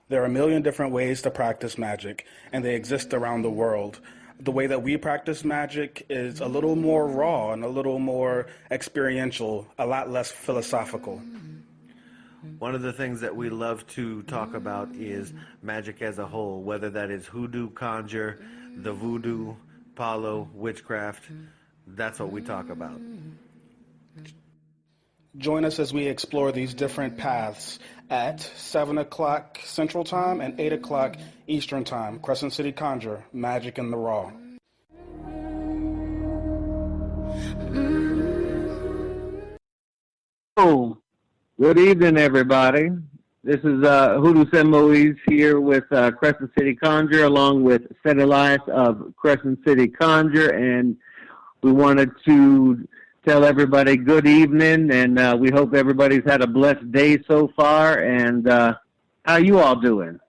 There are a million different ways to practice magic, and they exist around the world. The way that we practice magic is a little more raw and a little more experiential, a lot less philosophical. One of the things that we love to talk about is magic as a whole, whether that is hoodoo, conjure, the voodoo, palo, witchcraft. That's what we talk about. Join us as we explore these different paths at 7 o'clock Central Time and 8 o'clock Eastern Time. Crescent City Conjure, Magic in the Raw. Oh, good evening, everybody. This is Hoodoo San Moise here with Crescent City Conjure, along with Seth Elias of Crescent City Conjure, and we wanted to tell everybody good evening, and we hope everybody's had a blessed day so far. And how you all doing?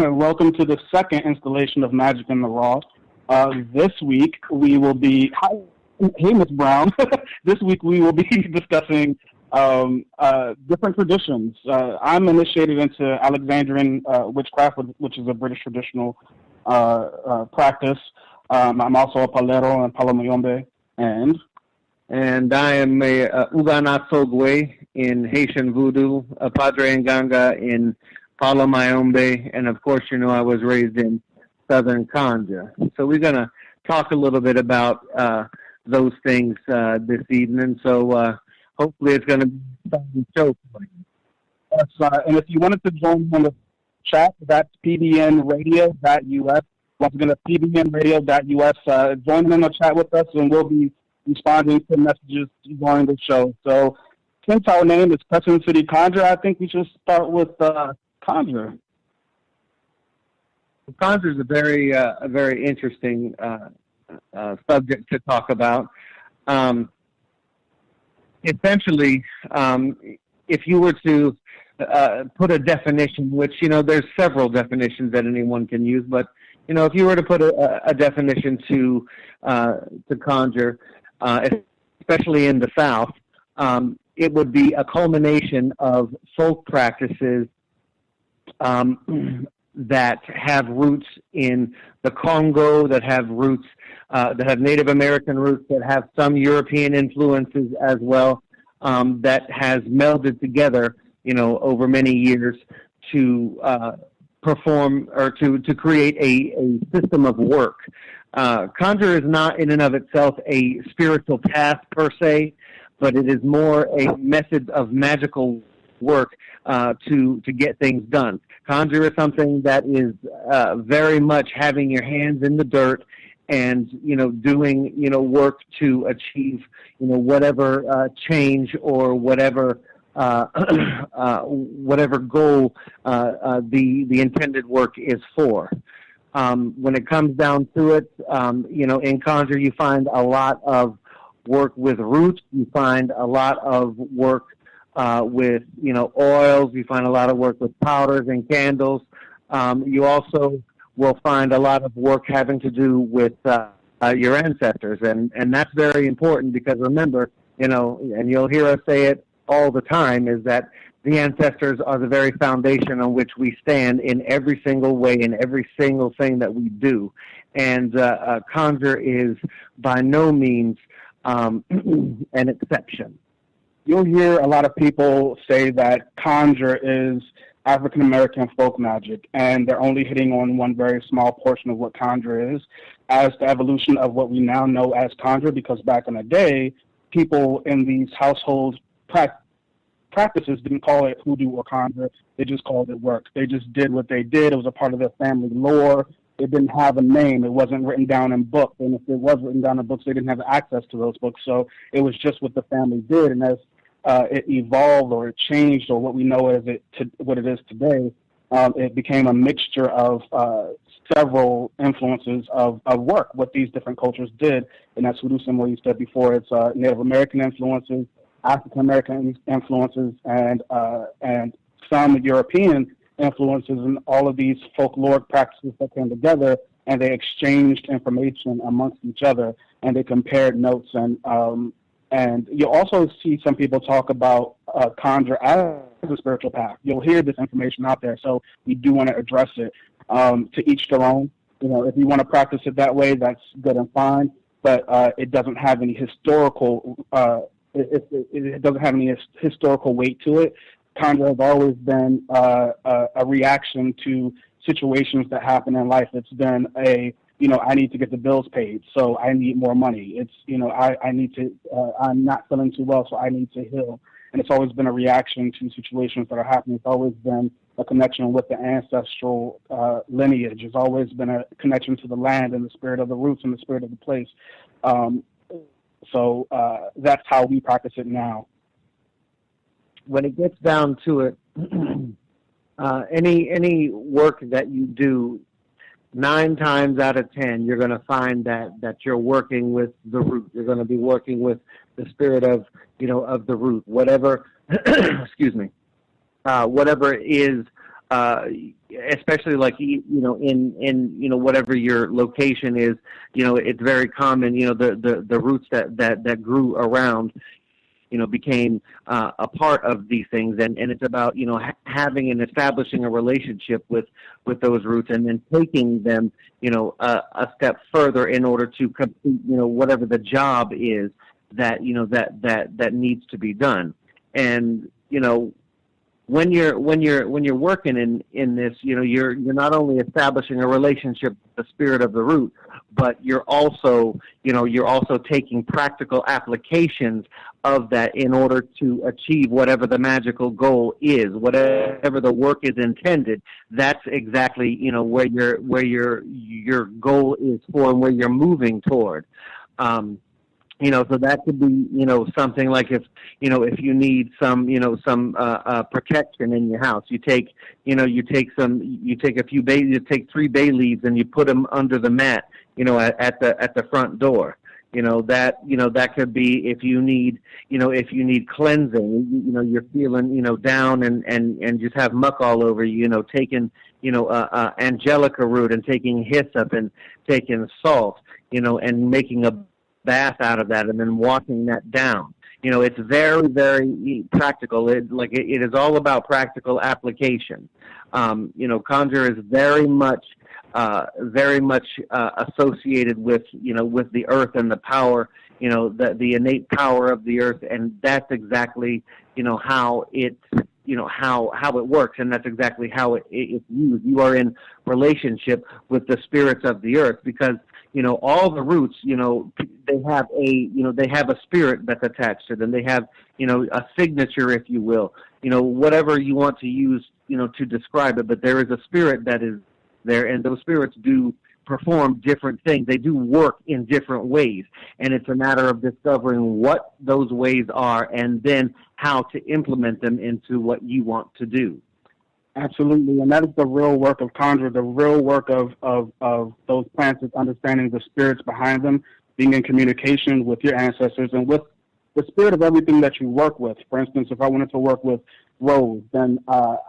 Welcome to the second installation of Magic in the Raw. This week we will be, hey Ms. Brown, this week we will be discussing different traditions. I'm initiated into Alexandrian witchcraft, which is a British traditional practice. I'm also a palero and palomayombe, and I am a Ugana Sogwe in Haitian Voodoo, a Padre Nganga in Palo Mayombe, and of course, you know, I was raised in Southern Conjure. So we're going to talk a little bit about those things this evening. So hopefully it's going to be a fun show for you. And if you wanted to join on the chat, that's pbnradio.us. Once again, that's pbnradio.us. Join in the chat with us, and we'll be responding to messages during the show. So since our name is Crescent City Conjure, I think we should start with Conjure. Conjure is a very interesting subject to talk about. Essentially, if you were to put a definition, which, you know, there's several definitions that anyone can use, but, you know, if you were to put a definition to conjure, especially in the South, it would be a culmination of folk practices that have roots in the Congo, that have roots, that have Native American roots, that have some European influences as well, that has melded together, you know, over many years to perform or to create a system of work. Conjure is not in and of itself a spiritual path per se, but it is more a method of magical work to get things done. Conjure is something that is very much having your hands in the dirt and, you know, doing, you know, work to achieve, you know, whatever change or whatever whatever goal the intended work is for. When it comes down to it, you know, in Conjure you find a lot of work with roots. You find a lot of work with, you know, oils. You find a lot of work with powders and candles. You also will find a lot of work having to do with your ancestors, and that's very important because remember, you know, and you'll hear us say it all the time, is that the ancestors are the very foundation on which we stand in every single way, in every single thing that we do. And Conjure is by no means an exception. You'll hear a lot of people say that Conjure is African-American folk magic, and they're only hitting on one very small portion of what Conjure is as the evolution of what we now know as Conjure, because back in the day, people in these household practices didn't call it hoodoo or conjure. They just called it work. They just did what they did. It was a part of their family lore. It didn't have a name. It wasn't written down in books. And if it was written down in books, they didn't have access to those books. So it was just what the family did. And as it evolved or it changed or what we know as what it is today, it became a mixture of several influences of work, what these different cultures did. And that's what what you said before. It's Native American influences, African American influences, and some European influences, and all of these folkloric practices that came together and they exchanged information amongst each other, and they compared notes. And you'll also see some people talk about conjure as a spiritual path. You'll hear this information out there, so we do want to address it. To each their own. If you want to practice it that way, that's good and fine. But it doesn't have any historical. It doesn't have any historical weight to it. Conjure has always been a reaction to situations that happen in life. It's been I need to get the bills paid, so I need more money. It's, I need to, I'm not feeling too well, so I need to heal. And it's always been a reaction to situations that are happening. It's always been a connection with the ancestral lineage. It's always been a connection to the land and the spirit of the roots and the spirit of the place. So that's how we practice it now. When it gets down to it, any work that you do, 9 times out of 10, you're going to find that you're working with the root. You're going to be working with the spirit of the root, whatever. Excuse me. Whatever is, especially like in whatever your location is, it's very common. The roots that grew around, became a part of these things, and it's about having and establishing a relationship with those roots, and then taking them a step further in order to complete whatever the job is that that needs to be done. And when you're working in this, you're not only establishing a relationship with the spirit of the root, but you're also taking practical applications of that in order to achieve whatever the magical goal is, whatever the work is intended. That's exactly where your goal is for and where you're moving toward. So that could be, something like if you need some protection in your house, you take 3 bay leaves and you put them under the mat, at the front door. That could be if you need cleansing, you're feeling, down and just have muck all over you, taking, angelica root and taking hyssop and taking salt, and making a bath out of that and then washing that down. It's very, very practical. It is all about practical application. Conjure is very much associated with the earth and the power, the innate power of the earth, and that's exactly how it how it works, and that's exactly how it's used. You are in relationship with the spirits of the earth because all the roots, they have a spirit that's attached to them. They have, a signature, if you will, whatever you want to use, to describe it. But there is a spirit that is there, and those spirits do perform different things. They do work in different ways, and it's a matter of discovering what those ways are and then how to implement them into what you want to do. Absolutely, and that is the real work of conjure. The real work of those plants is understanding the spirits behind them, being in communication with your ancestors and with the spirit of everything that you work with. For instance, if I wanted to work with rose, then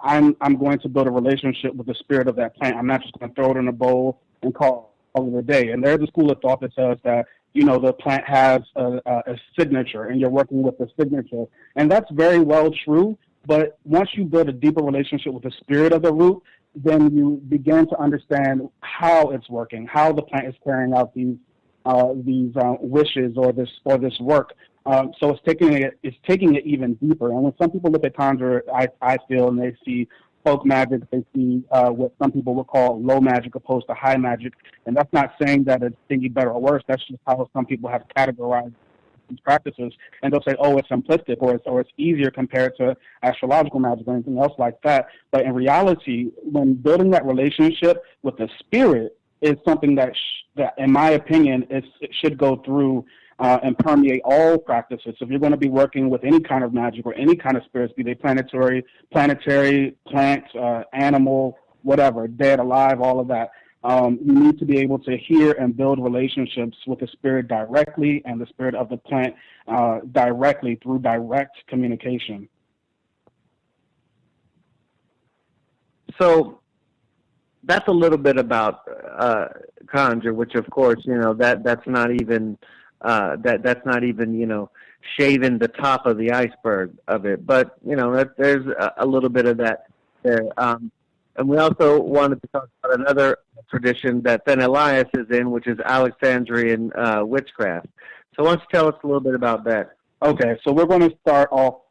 I'm going to build a relationship with the spirit of that plant. I'm not just going to throw it in a bowl and call it a day. And there's a school of thought that says that the plant has a signature, and you're working with the signature, and that's very well true. But once you build a deeper relationship with the spirit of the root, then you begin to understand how it's working, how the plant is carrying out these wishes or this work. So it's taking it even deeper. And when some people look at conjure, I feel, and they see folk magic, they see what some people would call low magic opposed to high magic. And that's not saying that it's any better or worse. That's just how some people have categorized these practices, and they'll say, "Oh, it's simplistic," or it's easier compared to astrological magic or anything else like that. But in reality, when building that relationship with the spirit is something that in my opinion, it should go through and permeate all practices. So if you're going to be working with any kind of magic or any kind of spirits, be they planetary, plant, animal, whatever, dead, alive, all of that. You need to be able to hear and build relationships with the spirit directly and the spirit of the plant directly through direct communication. So that's a little bit about conjure, which of course, that's not even that's not even shaving the top of the iceberg of it. But there's a little bit of that there. And we also wanted to talk about another tradition that then Elias is in, which is Alexandrian witchcraft. So why don't you tell us a little bit about that? Okay, so we're going to start off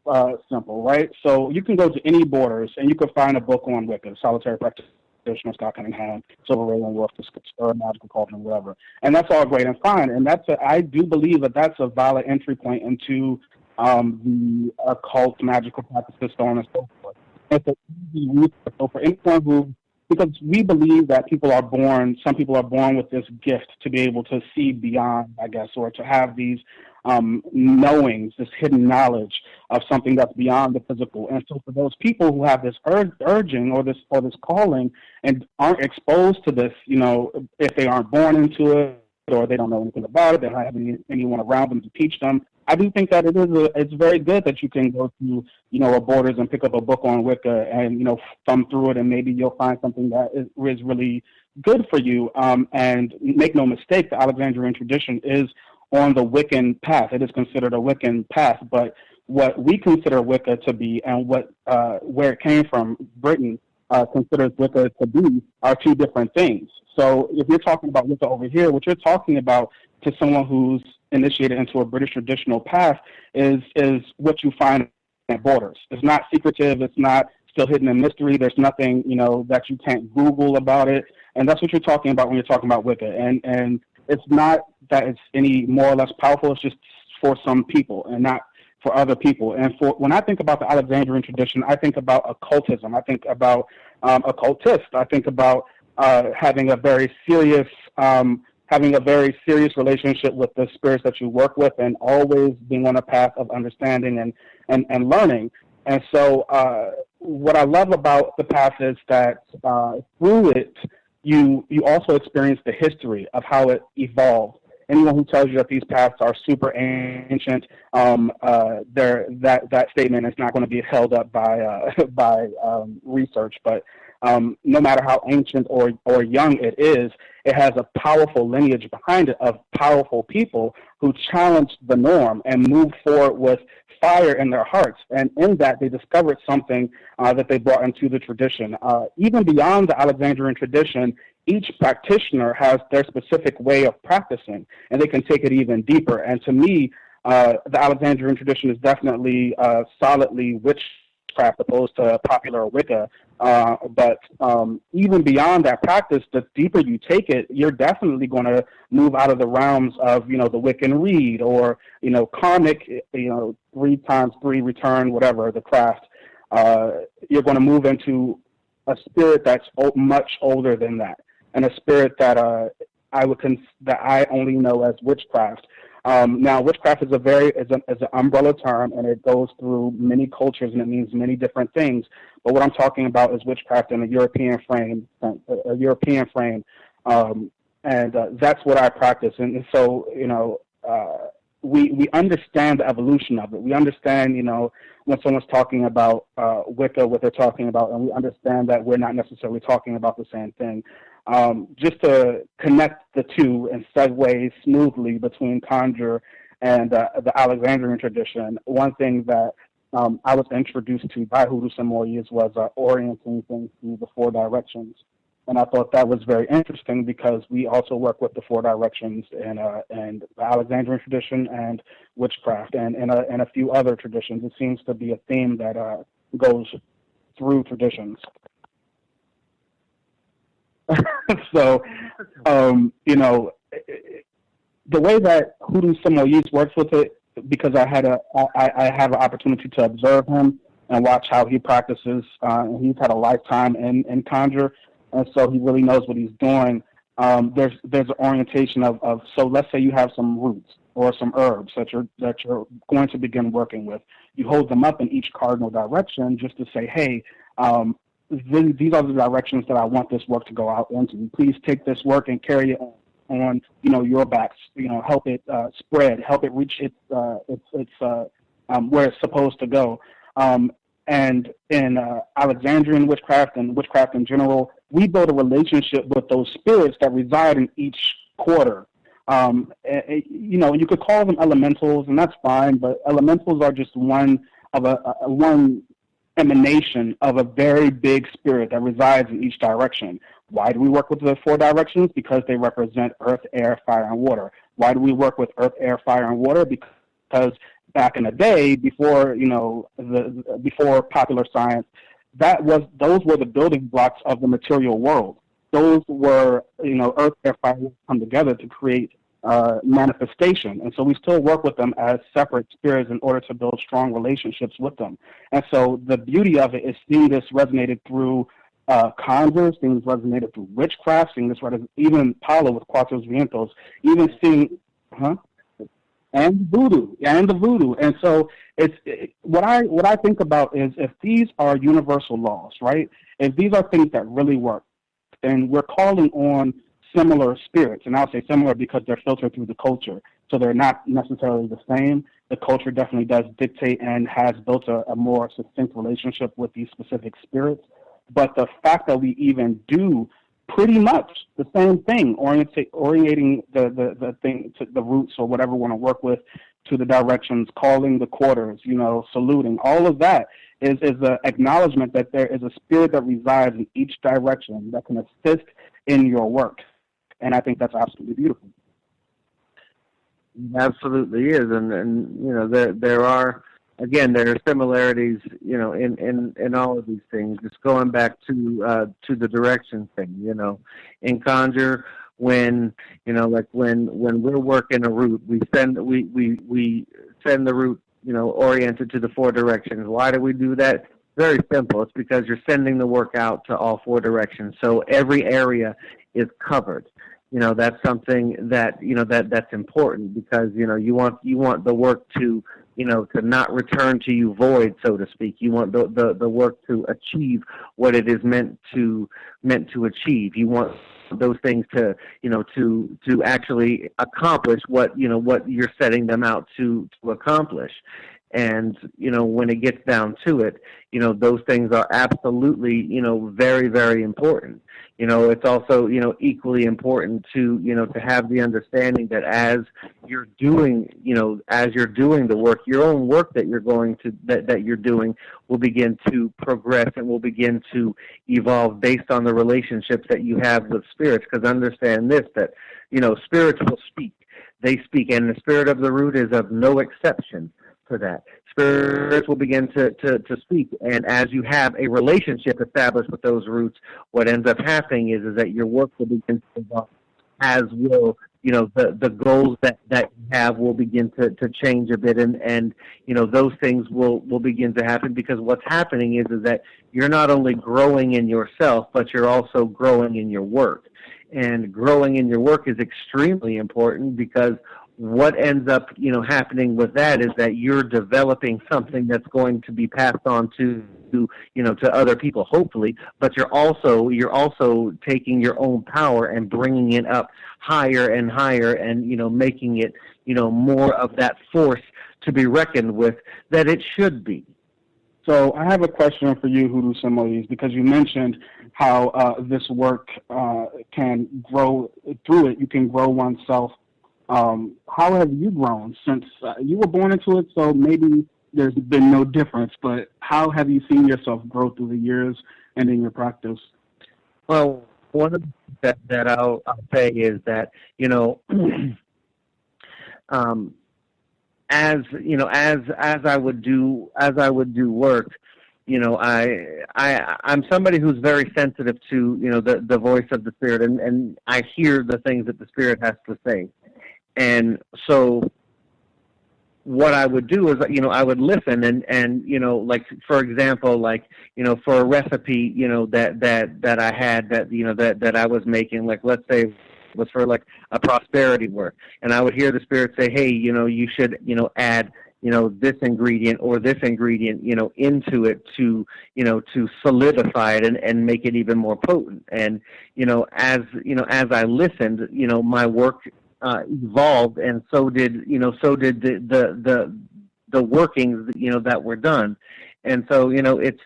simple, right? So you can go to any borders and you can find a book on Wicca, Solitary Practitioner, Scott Cunningham, Silver Raven Wolf, or Magical Cauldron, whatever. And that's all great and fine. And I do believe that that's a valid entry point into the occult, magical practices, so on and so forth. It's an easy research. So for anyone who, because we believe that some people are born with this gift to be able to see beyond, I guess, or to have these knowings, this hidden knowledge of something that's beyond the physical. And so for those people who have this urging or this calling and aren't exposed to this, if they aren't born into it or they don't know anything about it, they don't have anyone around them to teach them, I do think that it's very good that you can go to, a Borders and pick up a book on Wicca and, thumb through it, and maybe you'll find something that is really good for you. And make no mistake, the Alexandrian tradition is on the Wiccan path. It is considered a Wiccan path, but what we consider Wicca to be and where it came from, Britain, considers Wicca to be, are two different things. So if you're talking about Wicca over here, what you're talking about to someone who's initiated into a British traditional path is what you find at Borders. It's not secretive. It's not still hidden in mystery. There's nothing, that you can't Google about it. And that's what you're talking about when you're talking about Wicca. And it's not that it's any more or less powerful. It's just for some people and not for other people. And when I think about the Alexandrian tradition, I think about occultism. I think about occultists. I think about having a very serious relationship with the spirits that you work with, and always being on a path of understanding and learning. And so what I love about the path is that through it, you also experience the history of how it evolved. Anyone who tells you that these paths are super ancient, that statement is not going to be held up by research. But no matter how ancient or young it is, it has a powerful lineage behind it of powerful people who challenged the norm and moved forward with fire in their hearts. And in that, they discovered something that they brought into the tradition. Even beyond the Alexandrian tradition, each practitioner has their specific way of practicing, and they can take it even deeper. And to me, the Alexandrian tradition is definitely solidly witchcraft opposed to popular Wicca. But even beyond that practice, the deeper you take it, you're definitely going to move out of the realms of, the Wiccan read or, karmic, 3 times 3 return, whatever, the craft. You're going to move into a spirit that's much older than that, and a spirit that that I only know as witchcraft. Now, witchcraft is an umbrella term, and it goes through many cultures, and it means many different things. But what I'm talking about is witchcraft in a European frame, and that's what I practice. And so, we understand the evolution of it. We understand, when someone's talking about Wicca, what they're talking about, and we understand that we're not necessarily talking about the same thing. Just to connect the two and segue smoothly between conjure and the Alexandrian tradition, one thing that I was introduced to by Hoodoo Samoyeds was orienting things through the 4 directions. And I thought that was very interesting because we also work with the 4 directions and the Alexandrian tradition and witchcraft and a few other traditions. It seems to be a theme that goes through traditions. So, the way that Hoodoo Samoyeds works with it, because I have an opportunity to observe him and watch how he practices. And he's had a lifetime in conjure, and so he really knows what he's doing. There's an orientation of so let's say you have some roots or some herbs that you're going to begin working with. You hold them up in each cardinal direction just to say, hey, these are the directions that I want this work to go out into. Please take this work and carry it on, your backs. Help it spread, help it reach its where it's supposed to go. And And in Alexandrian witchcraft and witchcraft in general, we build a relationship with those spirits that reside in each quarter. You could call them elementals, and that's fine, but elementals are just one of one emanation of a very big spirit that resides in each direction. Why do we work with the 4 directions? Because they represent earth, air, fire, and water. Why do we work with earth, air, fire, and water? Because back in the day, before before popular science, those were the building blocks of the material world. Those were earth, air, fire come together to create manifestation, and so we still work with them as separate spirits in order to build strong relationships with them. And so the beauty of it is seeing this resonated through conjures, seeing this resonated through witchcraft, seeing this even Palo with Cuatro Vientos, even seeing and voodoo, and the voodoo. And so what I think about is, if these are universal laws, right? If these are things that really work, then we're calling on similar spirits. And I'll say similar because they're filtered through the culture, so they're not necessarily the same. The culture definitely does dictate and has built a more succinct relationship with these specific spirits. But the fact that we even do pretty much the same thing, orientating the thing to the roots or whatever we want to work with, to the directions, calling the quarters, saluting, all of that is an acknowledgement that there is a spirit that resides in each direction that can assist in your work. And I think that's absolutely beautiful. It absolutely is, and there are, again, there are similarities, in all of these things. Just going back to the direction thing, in conjure, when we're working a route, we send the route, oriented to the 4 directions. Why do we do that? Very simple. It's because you're sending the work out to all 4 directions, so every area is covered. That's something that that's important, because you want the work to to not return to you void, so to speak. You want the work to achieve what it is meant to achieve. You want those things to to actually accomplish what you're setting them out to accomplish. And when it gets down to it, those things are absolutely very, very important. It's also equally important to to have the understanding that as you're doing the work, your own work that you're doing will begin to progress and will begin to evolve based on the relationships that you have with spirits. Because understand this, that spirits will speak. They speak, and the spirit of the root is of no exception for that. Spirits will begin to speak, and as you have a relationship established with those roots, what ends up happening is that your work will begin to evolve, as will the goals that you have will begin to change a bit, and those things will begin to happen, because what's happening is that you're not only growing in yourself, but you're also growing in your work. And growing in your work is extremely important, because what ends up happening with that is that you're developing something that's going to be passed on to other people, hopefully, but you're also taking your own power and bringing it up higher and higher, and making it more of that force to be reckoned with that it should be. So I have a question for you, Hoodoo Similes, because you mentioned how this work can grow. Through it, you can grow oneself. How have you grown since you were born into it? So maybe there's been no difference, but how have you seen yourself grow through the years and in your practice? Well, one of the things that I'll say is that as I would do work, I'm somebody who's very sensitive to the voice of the spirit, and I hear the things that the spirit has to say. And so what I would do is, I would listen, and like, for example, like, for a recipe, that I had, that I was making, like, let's say it was for like a prosperity work, and I would hear the spirit say, hey, you should, add, this ingredient or this ingredient, into it to solidify it and make it even more potent. And, as I listened, my work evolved, and so did the workings that were done. And so, it's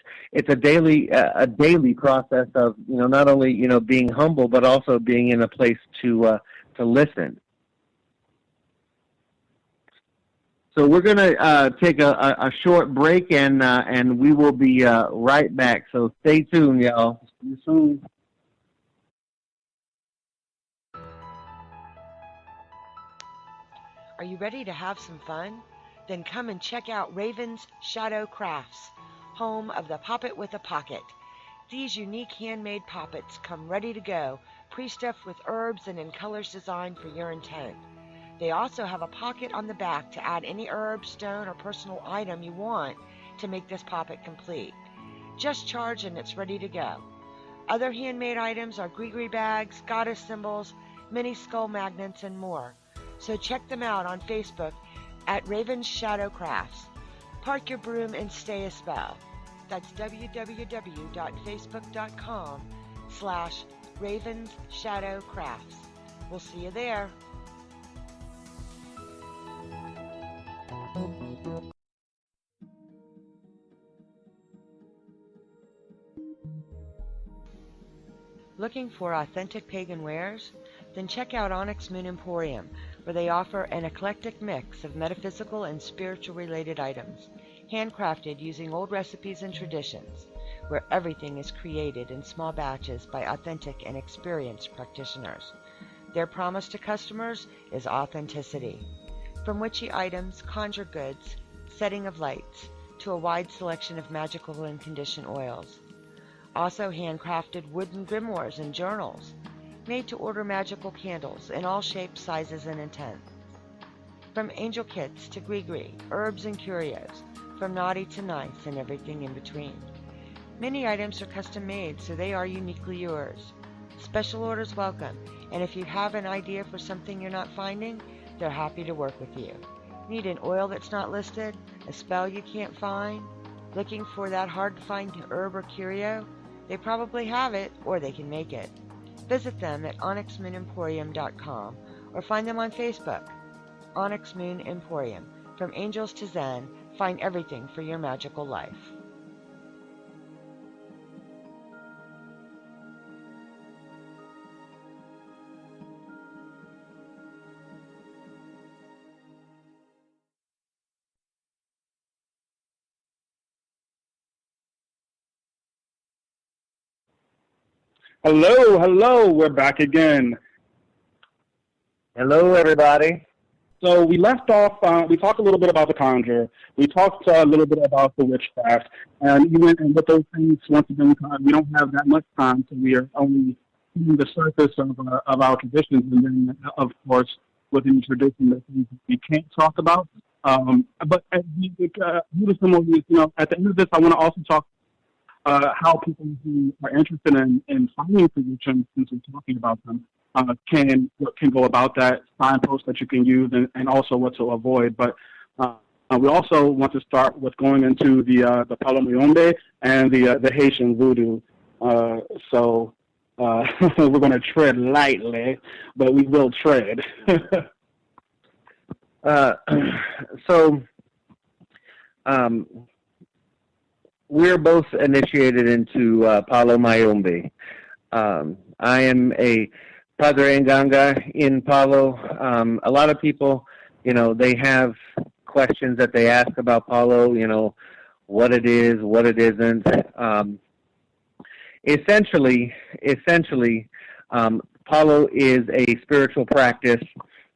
a daily process of, not only, being humble, but also being in a place to listen. So we're going to take a short break, and we will be right back. So stay tuned, y'all. See you soon. Are you ready to have some fun? Then come and check out Raven's Shadow Crafts, home of the Poppet with a Pocket. These unique handmade poppets come ready to go, pre-stuffed with herbs and in colors designed for your intent. They also have a pocket on the back to add any herb, stone, or personal item you want to make this poppet complete. Just charge and it's ready to go. Other handmade items are gree bags, goddess symbols, mini skull magnets, and more. So check them out on Facebook at Raven's Shadow Crafts. Park your broom and stay a spell. That's www.facebook.com/Ravens Shadow Crafts. We'll see you there. Looking for authentic pagan wares? Then check out Onyx Moon Emporium, where they offer an eclectic mix of metaphysical and spiritual related items, handcrafted using old recipes and traditions, where everything is created in small batches by authentic and experienced practitioners. Their promise to customers is authenticity. From witchy items, conjure goods, setting of lights, to a wide selection of magical and conditioned oils. Also handcrafted wooden grimoires and journals, made to order magical candles in all shapes, sizes, and intents. From angel kits to gree, herbs and curios, from naughty to nice and everything in between. Many items are custom made, so they are uniquely yours. Special orders welcome, and if you have an idea for something you're not finding, they're happy to work with you. Need an oil that's not listed? A spell you can't find? Looking for that hard-to-find herb or curio? They probably have it, or they can make it. Visit them at onyxmoonemporium.com or find them on Facebook. Onyx Moon Emporium. From angels to Zen, find everything for your magical life. Hello, we're back again. Hello, everybody. So we left off, we talked a little bit about the conjure, we talked a little bit about the witchcraft, and even and with those things, once again, we don't have that much time, so we are only seeing the surface of our traditions, and then, of course, within tradition, the things we can't talk about. But at the at the end of this, I want to also talk how people who are interested in finding positions, since we're talking about them, can go about that, signpost that you can use, and also what to avoid. But we also want to start with going into the Palo Mayombe and the Haitian voodoo. So we're going to tread lightly, but we will tread. We're both initiated into Palo Mayombe. I am a Padre Nganga in Palo. A lot of people, they have questions that they ask about Palo, what it is, what it isn't. Essentially, Palo is a spiritual practice,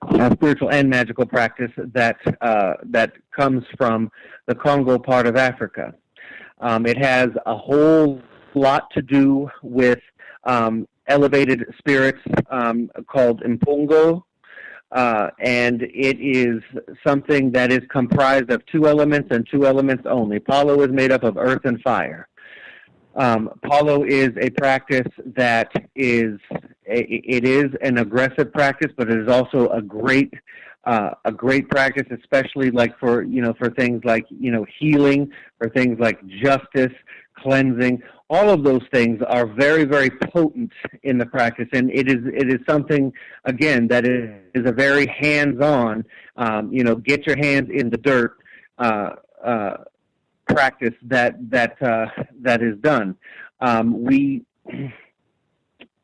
a spiritual and magical practice that comes from the Congo part of Africa. It has a whole lot to do with elevated spirits called Mpongo, and it is something that is comprised of two elements and two elements only. Palo is made up of earth and fire. Palo is a practice that is an aggressive practice, but it is also a great practice, especially like for things like healing, for things like justice, cleansing. All of those things are very, very potent in the practice, and it is something, again, that is a very hands-on, get your hands in the dirt practice that is done.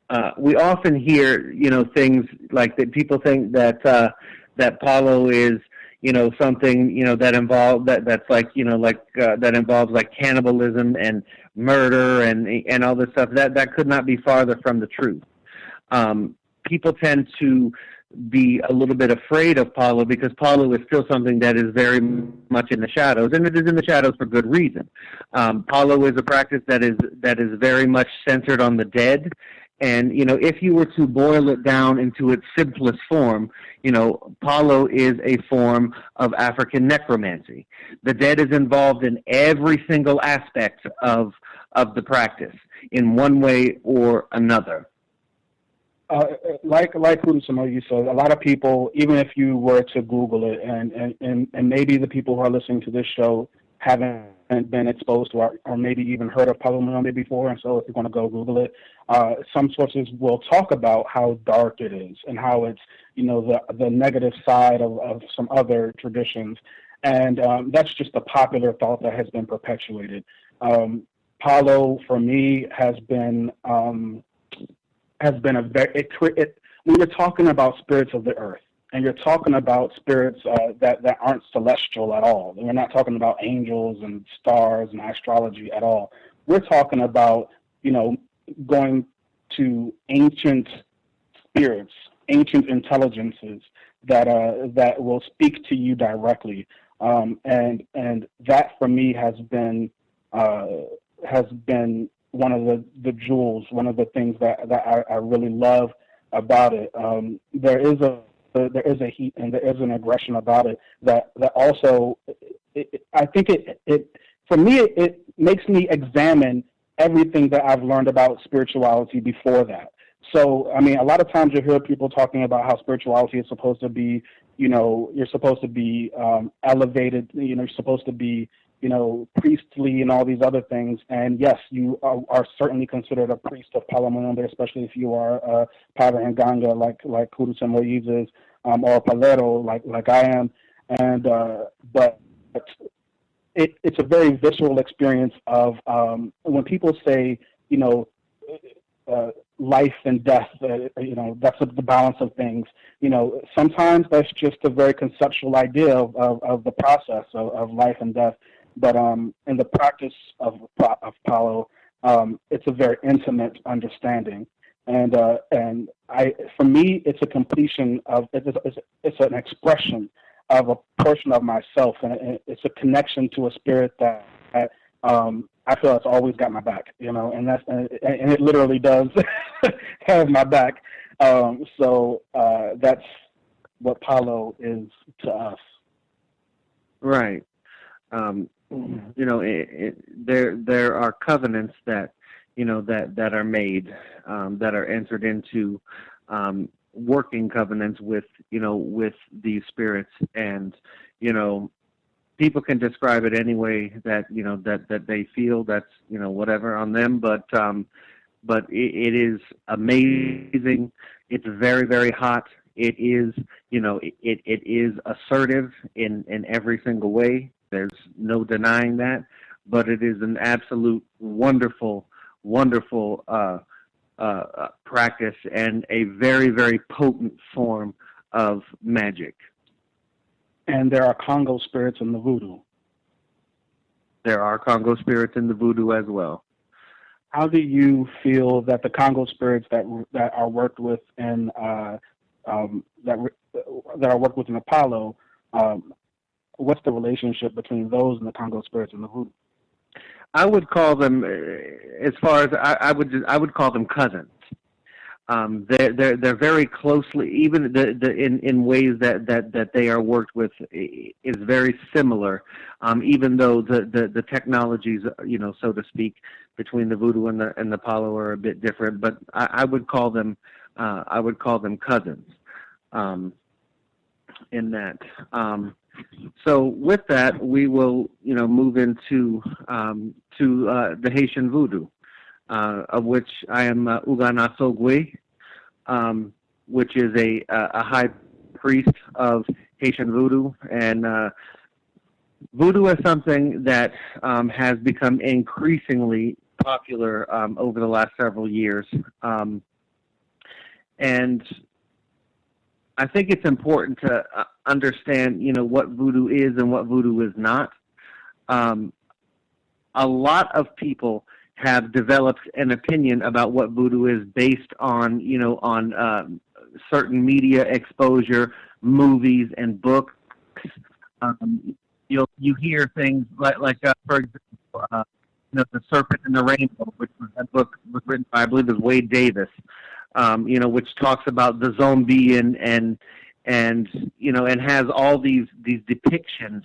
We often hear, things like that. People think that that Palo is, something, that that's like, that involves like cannibalism and murder and all this stuff. That could not be farther from the truth. People tend to be a little bit afraid of Palo because Palo is still something that is very much in the shadows, and it is in the shadows for good reason. Palo is a practice that is very much centered on the dead. And, if you were to boil it down into its simplest form, Palo is a form of African necromancy. The dead is involved in every single aspect of the practice in one way or another. Like Udusamo, you said, a lot of people, even if you were to Google it, and maybe the people who are listening to this show haven't been exposed to or maybe even heard of Palo Mayombe before, and so if you're going to go Google it, some sources will talk about how dark it is and how it's, the negative side of some other traditions, and that's just a popular thought that has been perpetuated. Palo, for me, has been a very, when you're talking about spirits of the earth, and you're talking about spirits that aren't celestial at all. We're not talking about angels and stars and astrology at all. We're talking about, going to ancient spirits, ancient intelligences that will speak to you directly. And that for me has been one of the jewels, one of the things that I really love about it. There is a heat and there is an aggression about it that also, I think for me, it makes me examine everything that I've learned about spirituality before that. So, I mean, a lot of times you hear people talking about how spirituality is supposed to be, you're supposed to be elevated, you're supposed to be, priestly and all these other things. And yes, you are certainly considered a priest of Palo Mayombe, especially if you are a Padre Nganga like Kurusa Moise is, or a Palero like I am. And but it's a very visceral experience of when people say, life and death, that's the balance of things. Sometimes that's just a very conceptual idea of the process of life and death. But in the practice of Palo, it's a very intimate understanding, and for me, it's a completion of it's an expression of a portion of myself, and it's a connection to a spirit that I feel it's always got my back, and it literally does have my back. So that's what Palo is to us. Right. There are covenants that that are made, that are entered into, working covenants with these spirits, and people can describe it any way that that they feel. That's whatever on them, but it is amazing. It's very, very hot. It is it is assertive in every single way. There's no denying that, but it is an absolute wonderful practice and a very, very potent form of magic. And there are Congo spirits in the voodoo. There are Congo spirits in the voodoo as well. How do you feel that the Congo spirits that are worked with in that are worked with in Apollo? What's the relationship between those and the Congo spirits and the voodoo? I would call them, as far as I would call them cousins. They're very closely, even in ways that they are worked with is very similar. Even though the technologies, so to speak, between the voodoo and the Palo are a bit different, but I would call them cousins. In that. So with that, we will, move into the Haitian voodoo, of which I am Ugana Sogwe, which is a high priest of Haitian voodoo, and Voodoo is something that has become increasingly popular over the last several years. And I think it's important to understand, what voodoo is and what voodoo is not. A lot of people have developed an opinion about what voodoo is based on, certain media exposure, movies, and books. You hear things like for example, The Serpent and the Rainbow, which was that book was written by, I believe, it was Wade Davis. Which talks about the zombie and has all these depictions,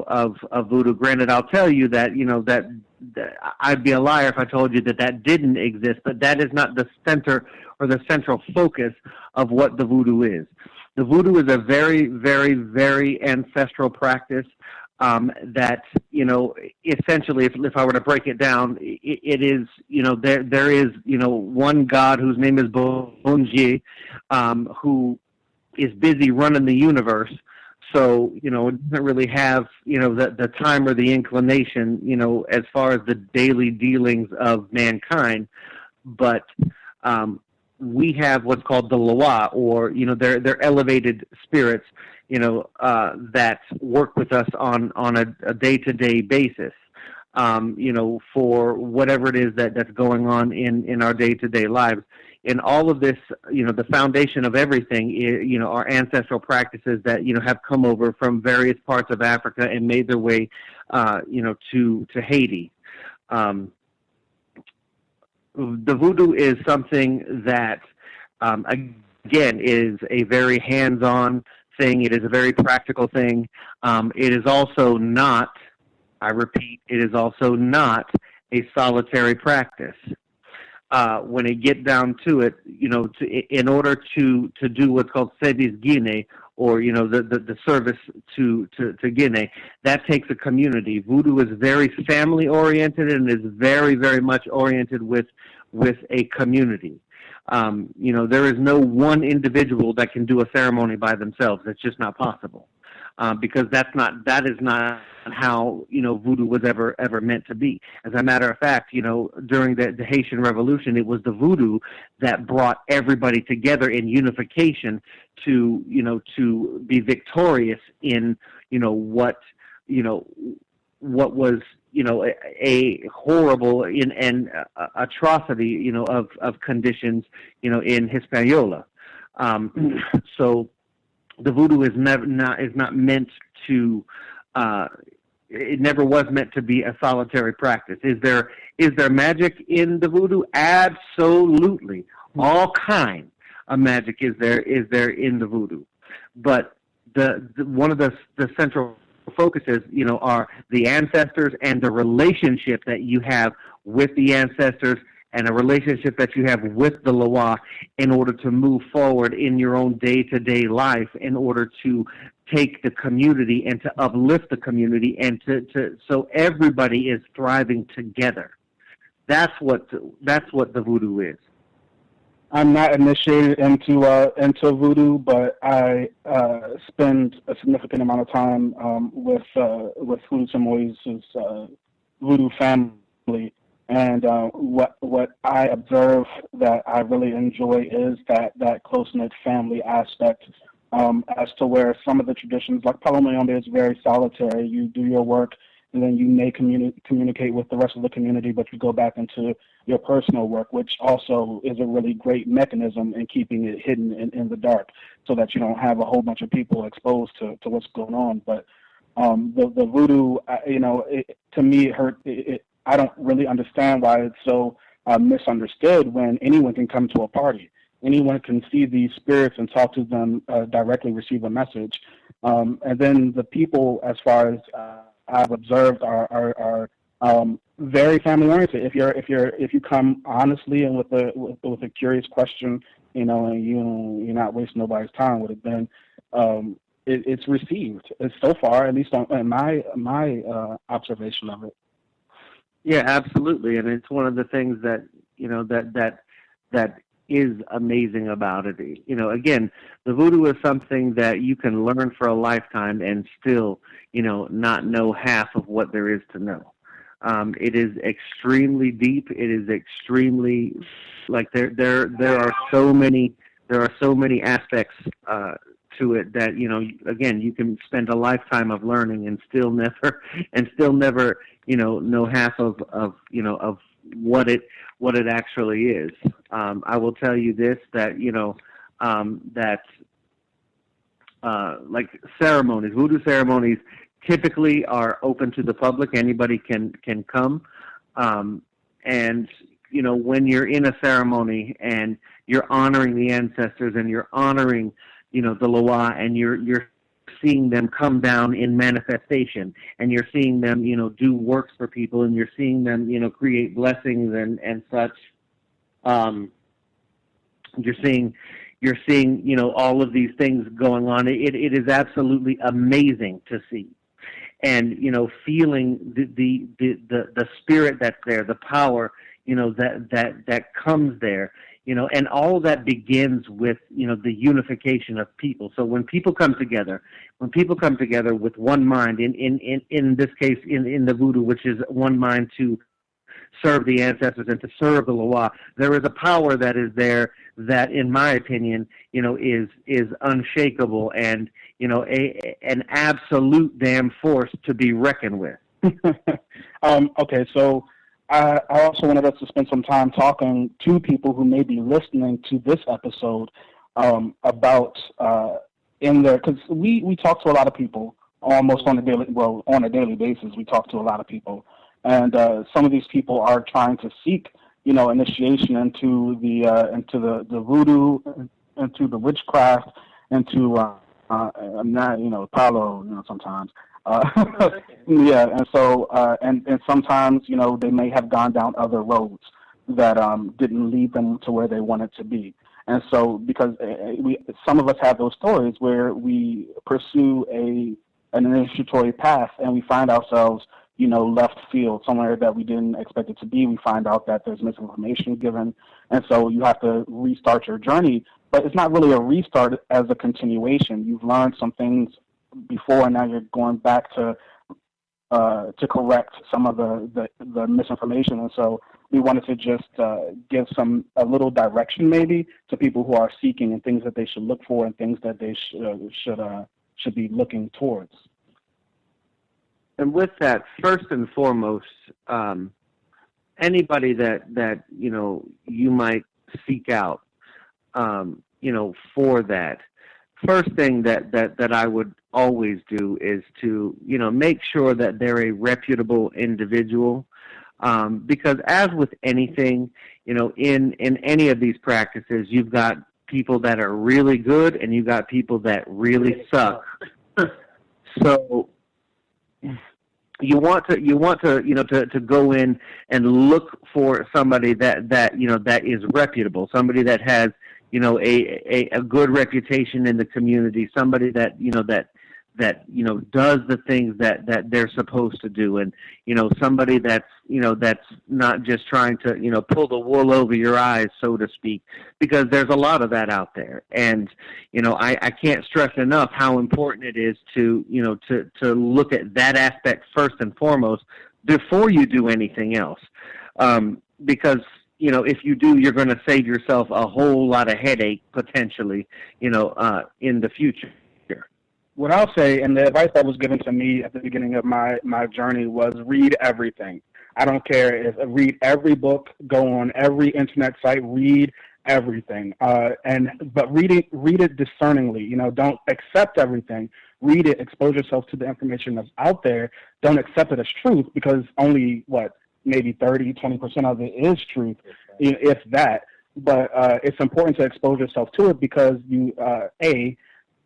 of voodoo. Granted, I'll tell you that, that I'd be a liar if I told you that didn't exist, but that is not the center or the central focus of what the voodoo is. The voodoo is a very, very, very ancestral practice that, essentially, if I were to break it down, it is, there is, one God whose name is Bonji, who is busy running the universe. So, it doesn't really have, the time or the inclination, as far as the daily dealings of mankind. But we have what's called the Loa, or, they're elevated spirits, that work with us on a day-to-day basis, for whatever it is that's going on in our day-to-day lives. In all of this, the foundation of everything is, our ancestral practices that, have come over from various parts of Africa and made their way, to Haiti. The voodoo is something that, again, is a very hands-on thing. It is a very practical thing. It is also not, I repeat, it is also not a solitary practice. When it get down to it, in order to do what's called service Guinea, or the service to Guinea, that takes a community. Voodoo is very family oriented and is very, very much oriented with a community. There is no one individual that can do a ceremony by themselves. It's just not possible, because that is not how voodoo was ever meant to be. As a matter of fact, during the Haitian Revolution, it was the voodoo that brought everybody together in unification to be victorious in what was a horrible and atrocity of conditions in Hispaniola. So the voodoo is not meant to. It never was meant to be a solitary practice. Is there magic in the voodoo? Absolutely. All kind of magic is there in the voodoo. But the one of the central focuses, are the ancestors and the relationship that you have with the ancestors and a relationship that you have with the Loa in order to move forward in your own day-to-day life, in order to take the community and to uplift the community and to so everybody is thriving together. That's what the voodoo is. I'm not initiated into voodoo, but I spend a significant amount of time with Voodoo Samois's voodoo family, and what I observe that I really enjoy is that close-knit family aspect. As to where some of the traditions, like Palo Mayombe, is very solitary. You do your work, and then you may communicate with the rest of the community, but you go back into your personal work, which also is a really great mechanism in keeping it hidden in the dark, so that you don't have a whole bunch of people exposed to what's going on. But the voodoo, to me, I don't really understand why it's so misunderstood when anyone can come to a party. Anyone can see these spirits and talk to them directly, receive a message. And then the people, as far as I've observed, are very family oriented. If you come honestly and with a curious question, and you're not wasting nobody's time with it, then it's received. It's so far, at least in my observation of it. Yeah, absolutely, and it's one of the things that that is amazing about it. You know, again, the voodoo is something that you can learn for a lifetime and still, you know, not know half of what there is to know. It is extremely deep. It is extremely, like, there are so many aspects to it that, you know, again, you can spend a lifetime of learning and still never you know half of you know of what it actually is. I will tell you this, that, you know, that like ceremonies, voodoo ceremonies typically are open to the public. Anybody can come, and, you know, when you're in a ceremony and you're honoring the ancestors and you're honoring, you know, the Loa, and you're seeing them come down in manifestation, and you're seeing them, you know, do works for people, and you're seeing them, you know, create blessings and such. You're seeing, you know, all of these things going on. It is absolutely amazing to see, and, you know, feeling the spirit that's there, the power, you know, that comes there. You know, and all of that begins with, you know, the unification of people. So when people come together with one mind, in this case, in the voodoo, which is one mind to serve the ancestors and to serve the Loa, there is a power that is there that, in my opinion, you know, is unshakable, and, you know, an absolute damn force to be reckoned with. Okay, so I also wanted us to spend some time talking to people who may be listening to this episode about in there, because we talk to a lot of people almost on a daily basis. We talk to a lot of people, and some of these people are trying to seek, you know, initiation into the voodoo, into the witchcraft, into not, you know, Palo, you know, sometimes. Yeah, and so and sometimes, you know, they may have gone down other roads that didn't lead them to where they wanted to be. And so, because some of us have those stories where we pursue an initiatory path and we find ourselves, you know, left field, somewhere that we didn't expect it to be. We find out that there's misinformation given, and so you have to restart your journey. But it's not really a restart as a continuation. You've learned some things before, and now you're going back to correct some of the misinformation. And so we wanted to just give a little direction, maybe, to people who are seeking, and things that they should look for, and things that they should be looking towards. And with that, first and foremost, anybody that you know you might seek out, you know, for that, first thing that I would always do is to, you know, make sure that they're a reputable individual, because as with anything, you know, in any of these practices, you've got people that are really good and you've got people that really suck. So you want to you know to go in and look for somebody that you know that is reputable, somebody that has, you know, a good reputation in the community, somebody that, you know, that you know does the things that they're supposed to do, and, you know, somebody that's, you know, that's not just trying to, you know, pull the wool over your eyes, so to speak, because there's a lot of that out there. And, you know, I can't stress enough how important it is to, you know, to look at that aspect first and foremost before you do anything else, because, you know, if you do, you're going to save yourself a whole lot of headache potentially, you know, in the future. What I'll say, and the advice that was given to me at the beginning of my journey, was read everything. I don't care read every book, go on every internet site, read everything. But read it discerningly. You know, don't accept everything. Read it, expose yourself to the information that's out there. Don't accept it as truth, because only maybe 30-20% of it is truth, if that. But it's important to expose yourself to it, because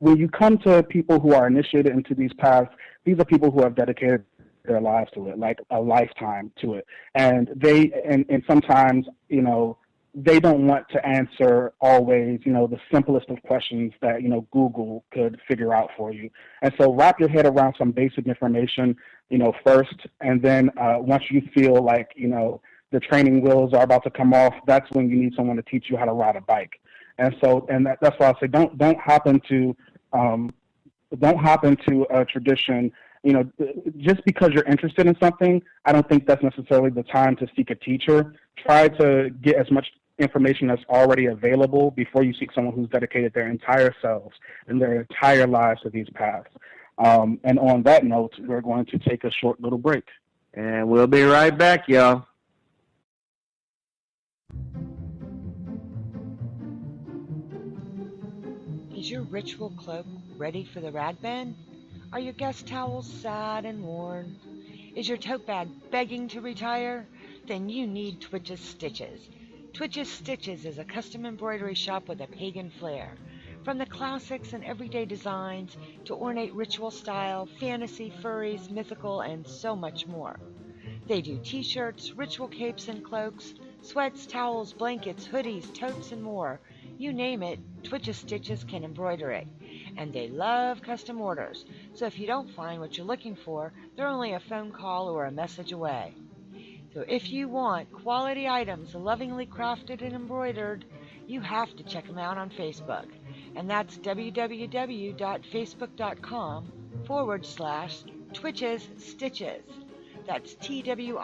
when you come to people who are initiated into these paths, these are people who have dedicated their lives to it, like a lifetime to it. And and sometimes, you know, they don't want to answer always, you know, the simplest of questions that, you know, Google could figure out for you. And so wrap your head around some basic information, you know, first, and then once you feel like, you know, the training wheels are about to come off, that's when you need someone to teach you how to ride a bike. And so, that's why I say don't hop into a tradition. Just because you're interested in something, I don't think that's necessarily the time to seek a teacher. Try to get as much information that's already available before you seek someone who's dedicated their entire selves and their entire lives to these paths. And on that note, we're going to take a short little break. And we'll be right back, y'all. Is your ritual cloak ready for the rad band? Are your guest towels sad and worn? Is your tote bag begging to retire? Then you need Twitch's Stitches. Twitch's Stitches is a custom embroidery shop with a pagan flair. From the classics and everyday designs to ornate ritual style, fantasy, furries, mythical, and so much more. They do t-shirts, ritual capes and cloaks, sweats, towels, blankets, hoodies, totes, and more. You name it, Twitch's Stitches can embroider it. And they love custom orders, so if you don't find what you're looking for, they're only a phone call or a message away. So if you want quality items lovingly crafted and embroidered, you have to check them out on Facebook. And that's www.facebook.com/Twitches Stitches. That's TWITCHES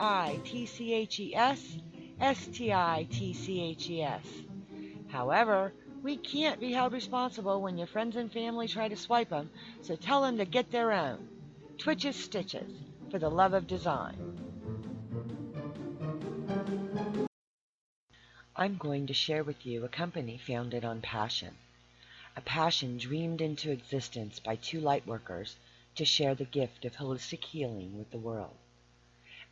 However, we can't be held responsible when your friends and family try to swipe them, so tell them to get their own. Twitch's Stitches, for the love of design. I'm going to share with you a company founded on passion. A passion dreamed into existence by two lightworkers to share the gift of holistic healing with the world.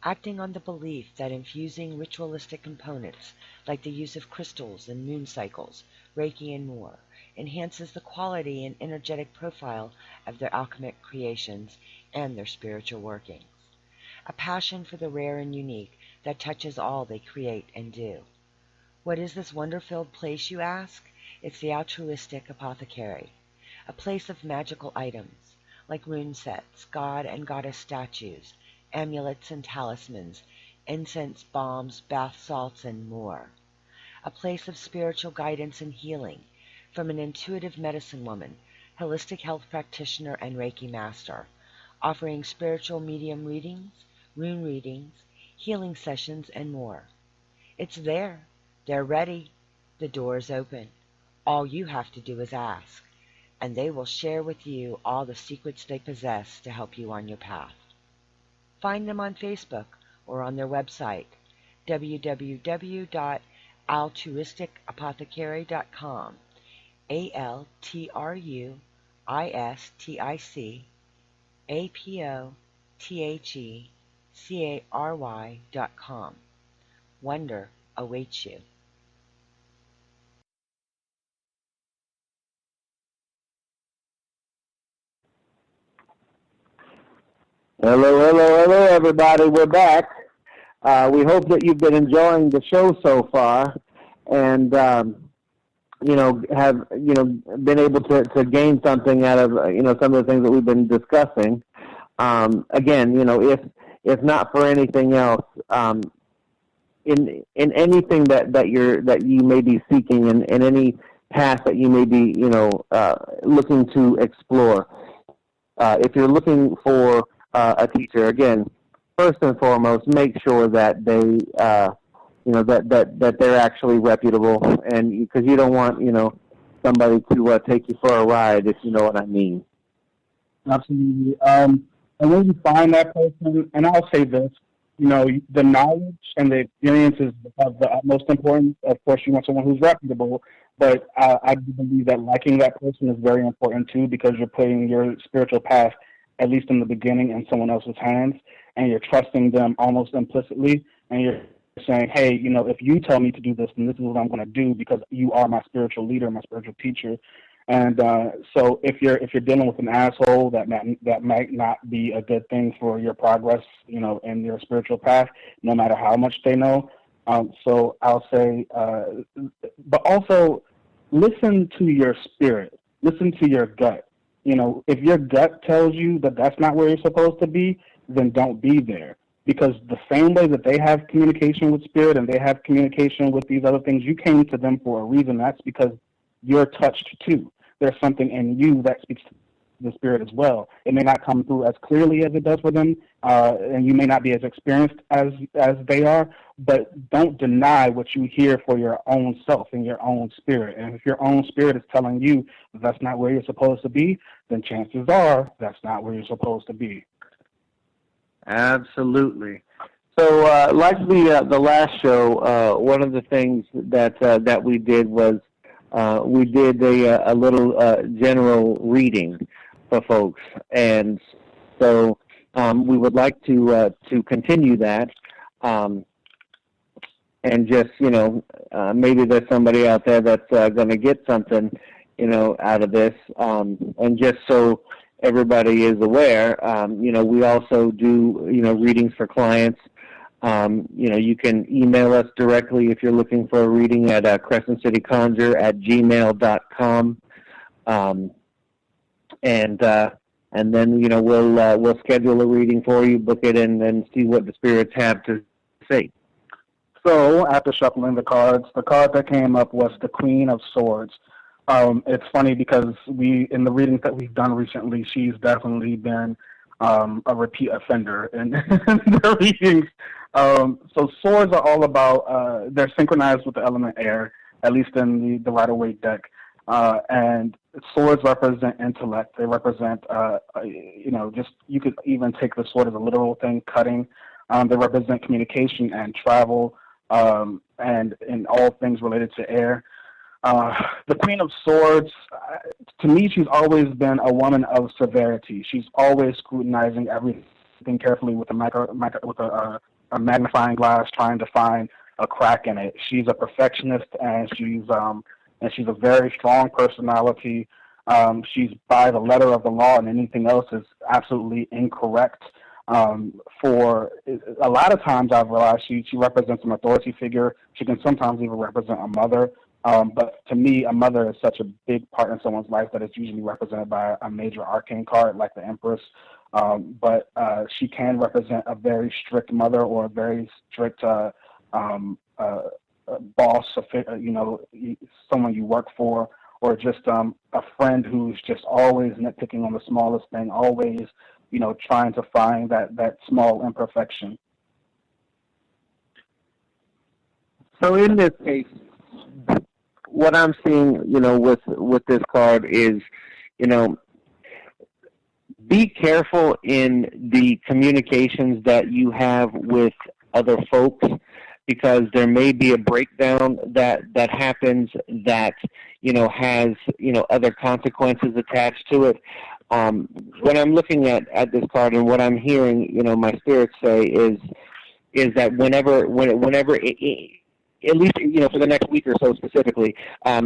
Acting on the belief that infusing ritualistic components like the use of crystals and moon cycles, Reiki and more, enhances the quality and energetic profile of their alchemic creations and their spiritual workings. A passion for the rare and unique that touches all they create and do. What is this wonder-filled place, you ask? It's the Altruistic Apothecary, a place of magical items like rune sets, god and goddess statues, amulets and talismans, incense, balms, bath salts, and more. A place of spiritual guidance and healing from an intuitive medicine woman, holistic health practitioner, and Reiki master, offering spiritual medium readings, rune readings, healing sessions, and more. It's there. They're ready. The door is open. All you have to do is ask, and they will share with you all the secrets they possess to help you on your path. Find them on Facebook or on their website, www.altruisticapothecary.com, ALTRUISTICAPOTHECARY.com. Wonder awaits you. Hello, everybody. We're back. We hope that you've been enjoying the show so far, and have been able to gain something out of some of the things that we've been discussing. Again, if not for anything else, in anything that you may be seeking, in any path that you may be looking to explore, if you're looking for a teacher, again, first and foremost, make sure that they, that they're actually reputable, and because you don't want, somebody to take you for a ride, if you know what I mean. Absolutely. And when you find that person, and I'll say this, the knowledge and the experience is of the utmost importance. Of course, you want someone who's reputable, but I do believe that liking that person is very important too, because you're putting your spiritual path, at least in the beginning, in someone else's hands, and you're trusting them almost implicitly, and you're saying, hey, if you tell me to do this, then this is what I'm going to do because you are my spiritual leader, my spiritual teacher. And so if you're dealing with an asshole, that might not be a good thing for your progress, in your spiritual path, no matter how much they know. So I'll say, but also listen to your spirit, listen to your gut. If your gut tells you that that's not where you're supposed to be, then don't be there. because the same way that they have communication with spirit and they have communication with these other things, you came to them for a reason. That's because you're touched too. There's something in you that speaks to the spirit as well. It may not come through as clearly as it does for them, and you may not be as experienced as they are, but don't deny what you hear for your own self and your own spirit. And if your own spirit is telling you that's not where you're supposed to be, then chances are that's not where you're supposed to be. Absolutely. So, like the last show, one of the things that we did was we did a little general reading for folks, and so we would like to continue that, and just maybe there's somebody out there that's going to get something out of this, and just so everybody is aware, we also do readings for clients. You can email us directly if you're looking for a reading at Crescent City Conjure at gmail.com. And then we'll schedule a reading for you, book it, and then see what the spirits have to say. So after shuffling the card that came up was the Queen of Swords. It's funny because in the readings that we've done recently, she's definitely been a repeat offender in the readings. So swords are all about, they're synchronized with the element air, at least in the Rider-Waite deck. And swords represent intellect. They represent, you could even take the sword as a literal thing, cutting. They represent communication and travel, and in all things related to air. The Queen of Swords, to me, she's always been a woman of severity. She's always scrutinizing everything carefully with a magnifying glass, trying to find a crack in it. She's a perfectionist, and she's a very strong personality. She's by the letter of the law, and anything else is absolutely incorrect. For a lot of times, I've realized she represents an authority figure. She can sometimes even represent a mother. But to me, a mother is such a big part in someone's life that it's usually represented by a major arcane card like the Empress. But she can represent a very strict mother or a very strict boss, someone you work for, or just a friend who's just always nitpicking on the smallest thing, always, trying to find that small imperfection. So in this case, what I'm seeing, with this card is, be careful in the communications that you have with other folks, because there may be a breakdown that happens that, has, other consequences attached to it. When I'm looking at this card and what I'm hearing, my spirits say is that whenever at least, for the next week or so specifically,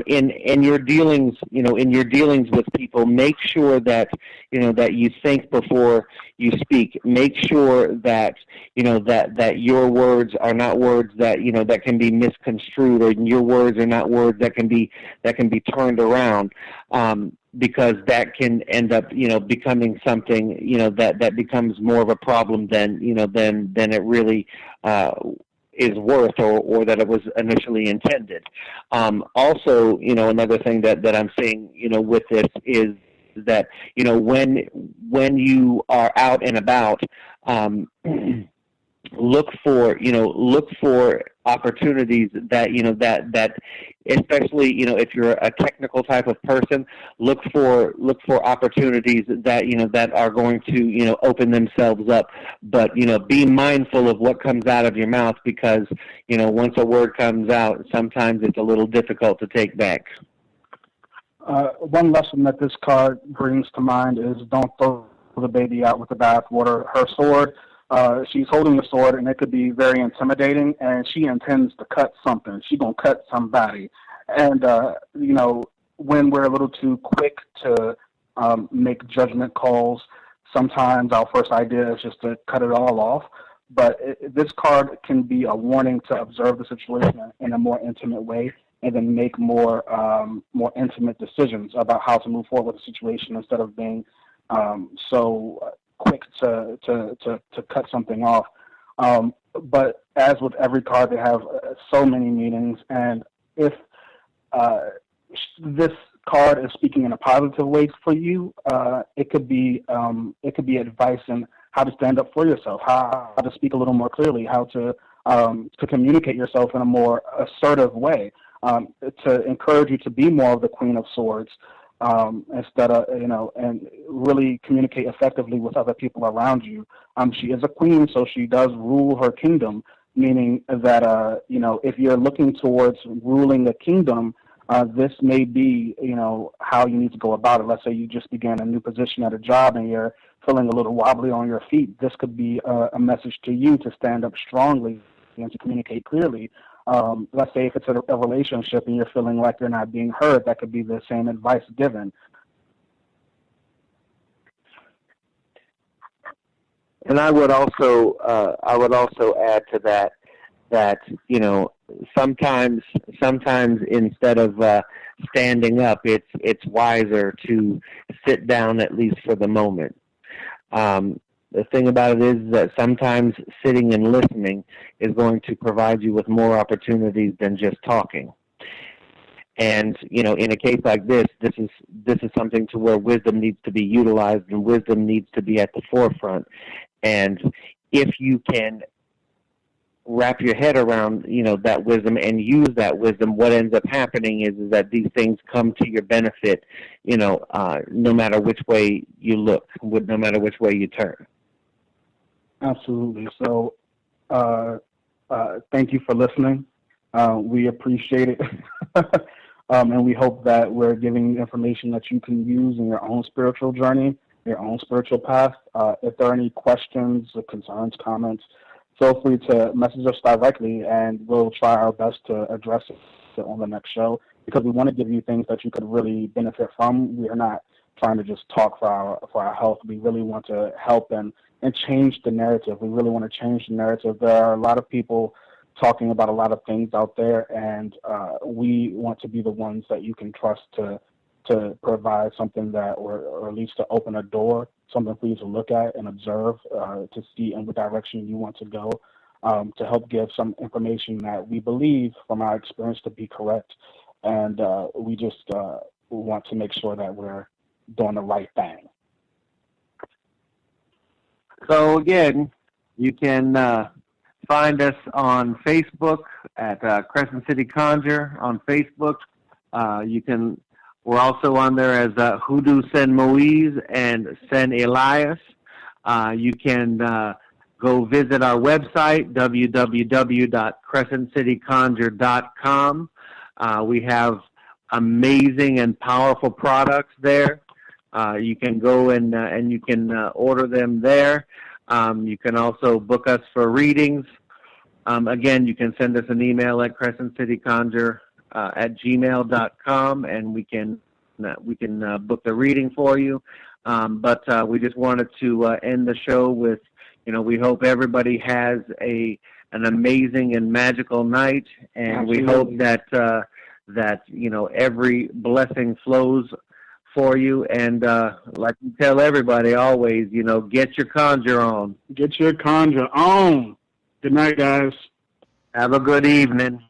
in your dealings, with people, make sure that, that you think before you speak. Make sure that, that your words are not words that, that can be misconstrued, or your words are not words that can be turned around, because that can end up, becoming something, that becomes more of a problem than it really, is worth, or that it was initially intended. Also, another thing that I'm seeing, with this is that, when you are out and about, look for opportunities that that especially if you're a technical type of person, look for opportunities that that are going to open themselves up, but be mindful of what comes out of your mouth, because once a word comes out, sometimes it's a little difficult to take back. One lesson that this card brings to mind is don't throw the baby out with the bathwater. Her sword, she's holding the sword, and it could be very intimidating, and she intends to cut something. She's going to cut somebody. And, when we're a little too quick to make judgment calls, sometimes our first idea is just to cut it all off. But this card can be a warning to observe the situation in a more intimate way, and then make more intimate decisions about how to move forward with the situation, instead of being so quick to cut something off. But as with every card, they have so many meanings, and if this card is speaking in a positive way for you, it could be advice in how to stand up for yourself, how to speak a little more clearly, how to communicate yourself in a more assertive way, to encourage you to be more of the Queen of Swords, instead of, and really communicate effectively with other people around you. She is a queen, so she does rule her kingdom, meaning that, if you're looking towards ruling a kingdom, this may be, how you need to go about it. Let's say you just began a new position at a job and you're feeling a little wobbly on your feet. This could be a message to you to stand up strongly and to communicate clearly. Let's say if it's a relationship and you're feeling like you're not being heard, that could be the same advice given. And I would also add to that sometimes instead of standing up, it's wiser to sit down, at least for the moment. The thing about it is that sometimes sitting and listening is going to provide you with more opportunities than just talking. And, in a case like this is something to where wisdom needs to be utilized and wisdom needs to be at the forefront. And if you can wrap your head around, that wisdom and use that wisdom, what ends up happening is that these things come to your benefit, no matter which way you look, no matter which way you turn. Absolutely. So, thank you for listening. We appreciate it. And we hope that we're giving you information that you can use in your own spiritual journey, your own spiritual path. If there are any questions or concerns, comments, feel free to message us directly, and we'll try our best to address it on the next show, because we want to give you things that you could really benefit from. We are not trying to just talk for our health. We really want to help and change the narrative. We really want to change the narrative. There are a lot of people talking about a lot of things out there, and we want to be the ones that you can trust to provide something that, or at least to open a door, something for you to look at and observe, to see in what direction you want to go, to help give some information that we believe from our experience to be correct. And we just want to make sure that we're doing the right thing. So again, you can find us on Facebook at Crescent City Conjure on Facebook. We're also on there as Hoodoo Sen Moise and Sen Elias. You can go visit our website, www.crescentcityconjure.com. We have amazing and powerful products there. You can go and you can order them there. You can also book us for readings. Again, you can send us an email at crescentcityconjure@gmail.com, and we can book the reading for you. But we just wanted to end the show with, we hope everybody has an amazing and magical night, and Absolutely. We hope that every blessing flows for you. And like we tell everybody always, get your conjure on. Get your conjure on. Good night, guys. Have a good evening.